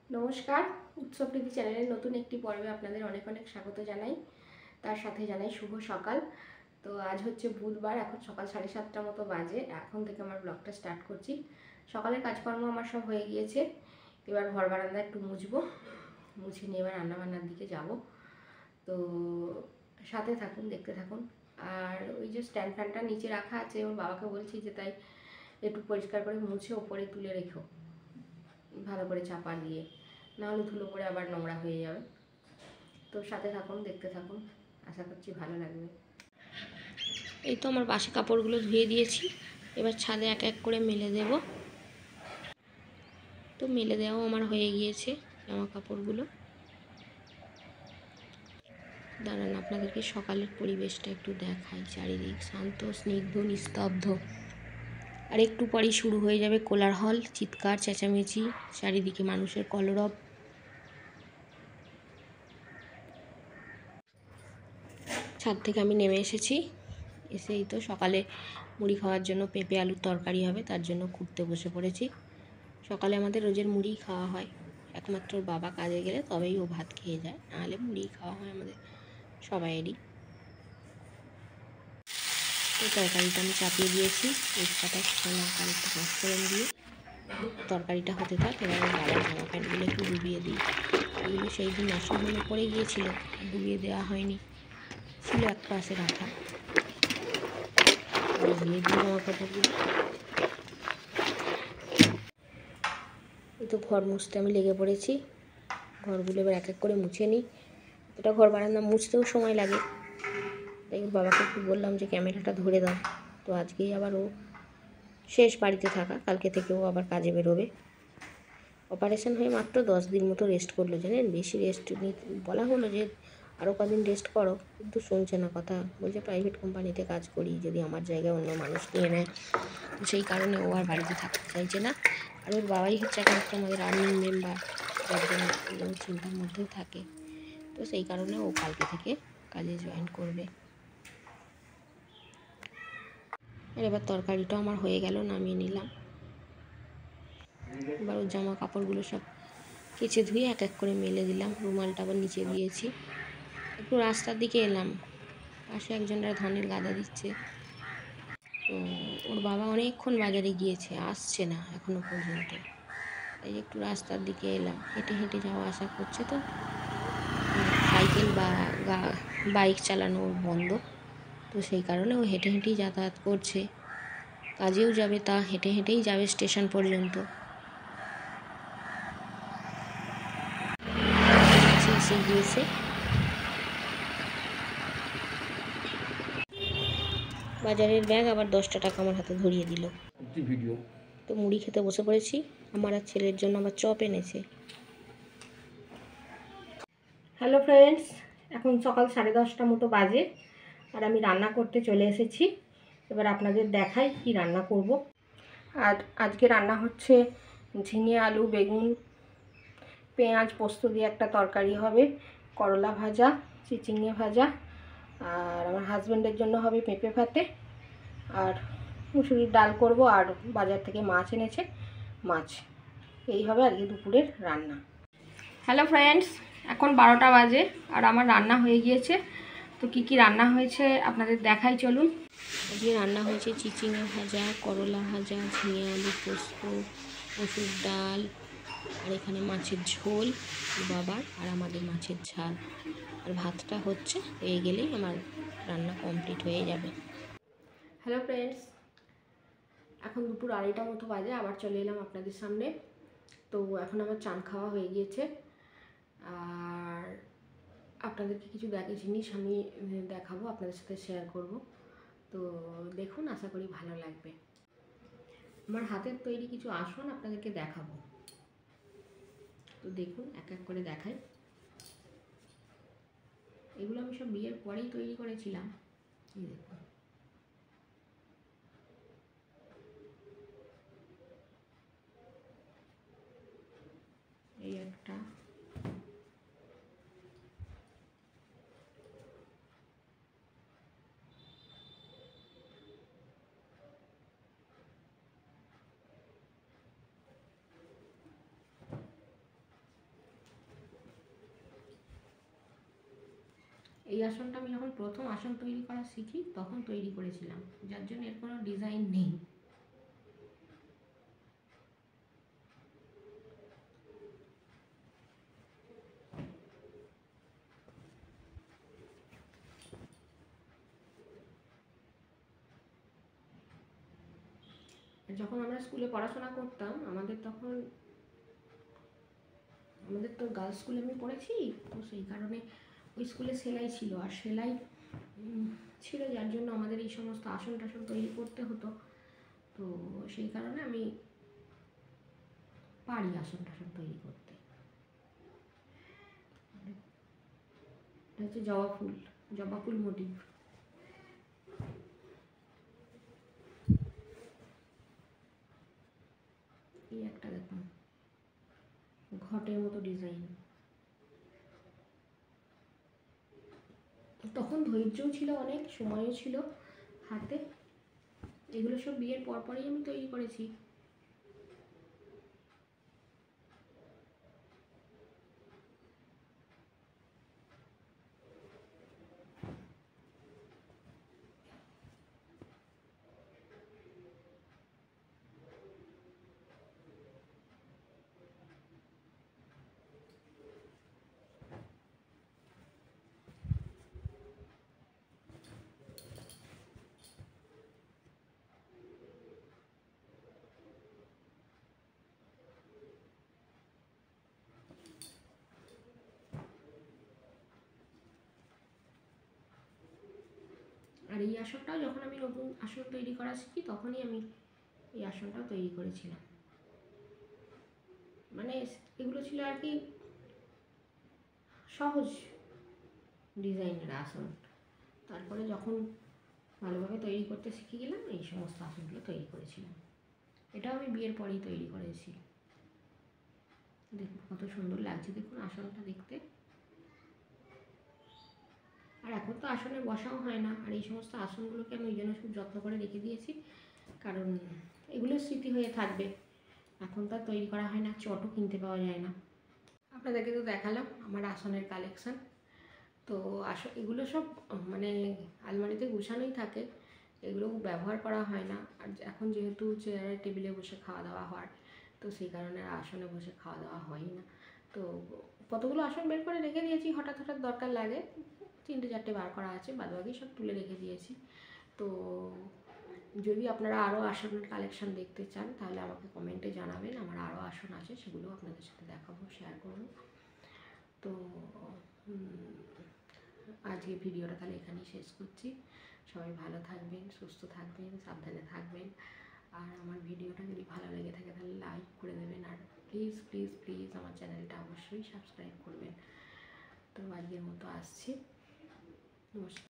নমস্কার, উৎসবপ্রীতি চ্যানেলের নতুন একটি পর্বে আপনাদের অনেক অনেক স্বাগত জানাই। তার সাথে জানাই শুভ সকাল। তো আজ হচ্ছে বুধবার, এখন সকাল 7:30 মতো বাজে। এখন থেকে আমার ব্লগটা স্টার্ট করছি। সকালের কাজকর্ম আমার সব হয়ে গিয়েছে। এবার ঘর বারান্দা একটু মুছবো, মুছে নিয়ে এবার রান্নাবান্নার দিকে যাব। তো সাথে থাকুন, দেখতে থাকুন। আর ওই যে স্ট্যান্ড ফ্যানটা নিচে রাখা আছে, ওর বাবাকে বলছি যে তাই একটু পরিষ্কার করে মুছে ওপরে তুলে রেখো, ভালো করে চাপা দিয়ে, নাহলে ধুলো পড়ে আবার নোংরা হয়ে যাবে। তো সাথে থাকুন, দেখতে থাকুন, আশা করছি ভালো লাগবে। এই তো আমার বাসি কাপড়গুলো ধুয়ে দিয়েছি, এবার ছাদে এক এক করে মেলে দেব। তো মেলে দেওয়াও আমার হয়ে গিয়েছে জামা কাপড়গুলো। দাঁড়ান আপনাদেরকে সকালের পরিবেশটা একটু দেখাই। চারিদিক শান্ত, স্নিগ্ধ, নিস্তব্ধ। আর একটু পরেই শুরু হয়ে যাবে কোলাহল, চিৎকার, চেঁচামেচি, চারিদিকে মানুষের কলরব। ছাদ থেকে আমি নেমে এসেছি, এসেই তো সকালে মুড়ি খাওয়ার জন্য পেঁপে আলুর তরকারি হবে, তার জন্য কুটতে বসে পড়েছি। সকালে আমাদের রোজের মুড়ি খাওয়া হয়, একমাত্র বাবা কাজে গেলে তবেই ও ভাত খেয়ে যায়, নাহলে মুড়ি খাওয়া হয় আমাদের সবাইয়েরই। তো তরকারিটা আমি চাপিয়ে দিয়েছি, তেজপাতা শুকনো লঙ্কা একটু পাঁচফোড়ন দিয়ে তরকারিটা হতে থাক। এবার বাবার জামা প্যান্টগুলো একটু ডুবিয়ে দিই। এগুলো সেই দিন নষ্ট হয়ে পড়ে গিয়েছিল, ডুবিয়ে দেওয়া হয়নি, ছিল এক পাশে রাখা। ধুয়ে দিই জামা কাপড়গুলো। এই তো ঘর মুছতে আমি লেগে পড়েছি। ঘরগুলো এবার এক এক করে মুছে নিই। এটা ঘর বারান্দা মুছতেও সময় লাগে, তাই ওর বাবাকে একটু বললাম যে ক্যামেরাটা ধরে দাও। তো আজকেই আবার ও শেষ বাড়িতে থাকা, কালকে থেকে ও আবার কাজে বেরোবে। অপারেশন হয়ে মাত্র 10 দিন মতো রেস্ট করলো, জানেন। বেশি রেস্ট বলা হলো যে আরও কদিন রেস্ট করো, কিন্তু শুনছে না কথা। বলছে প্রাইভেট কোম্পানিতে কাজ করি, যদি আমার জায়গায় অন্য মানুষ নিয়ে নেয়। তো সেই কারণে ও আর বাড়িতে থাকতে চাইছে না। আর ওর বাবাই হচ্ছে একমাত্র আমাদের আর্নিং মেম্বার, যার জন্য ও চিন্তার মধ্যেও থাকে। তো সেই কারণে ও কালকে থেকে কাজে জয়েন করবে। আর এবার তরকারিটাও আমার হয়ে গেল, নামিয়ে নিলাম। এবার ওর জামা কাপড়গুলো সব কেচে ধুয়ে এক এক করে মেলে দিলাম। রুমালটা আবার নিচে দিয়েছি। একটু রাস্তার দিকে এলাম, পাশে একজনরা ধানের গাদা দিচ্ছে। তো ওর বাবা অনেকক্ষণ বাজারে গিয়েছে, আসছে না এখনো পর্যন্ত, তাই একটু রাস্তার দিকে এলাম। হেঁটে হেঁটে যাওয়া আসা করছে, তো সাইকেল বা বাইক চালানো বন্ধ। তো সেই কারণে ও হেঁটে হেঁটেই যাতায়াত করছে। কাজেও যাবে, তা হেঁটে হেঁটেই যাবে স্টেশন পর্যন্ত। এসে গিয়েছে। বাজারের ব্যাগ আবার 10টা টাকা আমার হাতে ধরিয়ে দিল। তো মুড়ি খেতে বসে পড়েছি। আমার আর ছেলের জন্য আবার চপ এনেছে। হ্যালো ফ্রেন্ডস, এখন সকাল 10:30 মতো বাজে, আর আমি রান্না করতে চলে এসেছি। এবার আপনাদের দেখাই কি রান্না করব। আর আজকে রান্না হচ্ছে ঝিঙে আলু বেগুন পেঁয়াজ পোস্ত দিয়ে একটা তরকারি হবে, করলা ভাজা, চিচিঙে ভাজা, আর আমার হাজব্যান্ডের জন্য হবে পেঁপে ভাতে, আর মুসুরির ডাল করব, আর বাজার থেকে মাছ এনেছে, মাছ। এই হবে আজকে দুপুরের রান্না। হ্যালো ফ্রেন্ডস, এখন 12টা বাজে, আর আমার রান্না হয়ে গিয়েছে। তো কি কি রান্না হয়েছে আপনাদের দেখাই, চলুন। আজকে রান্না হয়েছে চিচিঙে ভাজা, করলা ভাজা, ঝিঙে আলু পোস্ত, মসুর ডাল, আর এখানে মাছের ঝোল বাবার, আর আমাদের মাছের ঝাল। আর ভাতটা হচ্ছে, হয়ে গেলেই আমার রান্না কমপ্লিট হয়ে যাবে। হ্যালো ফ্রেন্ডস, এখন দুপুর 2:30টা মতো বাজে, আবার চলে এলাম আপনাদের সামনে। তো এখন আমার চান খাওয়া হয়ে গিয়েছে, আর আপনাদেরকে কিছু জিনিস আমি দেখাবো, আপনাদের সাথে শেয়ার করব। তো দেখুন, আশা করি ভালো লাগবে। আমার হাতের তৈরি কিছু আসন আপনাদেরকে দেখাবো। তো দেখুন, এক এক করে দেখাই। এগুলো আমি সব বিয়ের পরেই তৈরি করেছিলাম। এই দেখুন, এই একটা, এই আসনটা আমি যখন প্রথম আসন তৈরি করা শিখি তখন তৈরি করেছিলাম, যার জন্য এর কোনো ডিজাইন নেই। যখন আমরা স্কুলে পড়াশোনা করতাম আমাদের তো গার্লস স্কুলে আমি পড়েছি, তো সেই কারণে ওই স্কুলে সেলাই ছিল, আর সেলাই ছিল, যার জন্য আমাদের এই সমস্ত আসন টাসন তৈরি করতে হতো। তো সেই কারণে আমি পারি আসন টাসন তৈরি করতে। এটা হচ্ছে জবা ফুল মোটিভ। এই একটা দেখুন ঘটের মতো ডিজাইন। তখন ধৈর্যও ছিল, অনেক সময়ও ছিল হাতে। এগুলো সব বিয়ের পরপরই আমি তৈরি করেছি। আর এই আসনটাও যখন আমি নতুন আসন তৈরি করা শিখি তখনই আমি এই আসনটাও তৈরি করেছিলাম। মানে এগুলো ছিল আর কি সহজ ডিজাইনের আসন। তারপরে যখন ভালোভাবে তৈরি করতে শিখে গেলাম এই সমস্ত আসনগুলো তৈরি করেছিলাম। এটাও আমি বিয়ের পরেই তৈরি করেছি। দেখুন কত সুন্দর লাগছে, দেখুন আসনটা দেখতে। আর এখন তো আসনে বসাও হয় না, আর এই সমস্ত আসনগুলোকে আমি ওই জন্য খুব যত্ন করে রেখে দিয়েছি, কারণ এগুলো স্মৃতি হয়ে থাকবে। এখন তো আর তৈরি করা হয় না, চটও কিনতে পাওয়া যায় না। আপনাদেরকে তো দেখালাম আমার আসনের কালেকশান। তো এগুলো সব মানে আলমারিতে গুছানোই থাকে, এগুলো ব্যবহার করা হয় না। আর এখন যেহেতু চেয়ারে টেবিলে বসে খাওয়া দাওয়া হয়, তো সেই কারণে আসনে বসে খাওয়া দাওয়া হয় না। তো কতগুলো আসন বের করে রেখে দিয়েছি, হঠাৎ হঠাৎ দরকার লাগে, 3-4টে বার করা আছে, বাদবাকি সব তুলে রেখে দিয়েছি। তো যদি আপনারা আরও আসনের কালেকশান দেখতে চান তাহলে আমাকে কমেন্টে জানাবেন, আমার আরও আসন আছে, সেগুলো আপনাদের সাথে দেখাবো, শেয়ার করবো। তো আজকে ভিডিওটা তাহলে এখানেই শেষ করছি। সবাই ভালো থাকবেন, সুস্থ থাকবেন, সাবধানে থাকবেন। আর আমার ভিডিওটা যদি ভালো লেগে থাকে তাহলে লাইক করে দেবেন, আর প্লিজ প্লিজ প্লিজ আমার চ্যানেলটা অবশ্যই সাবস্ক্রাইব করবেন। তো আজকের মতো আসছি, নমস্কার।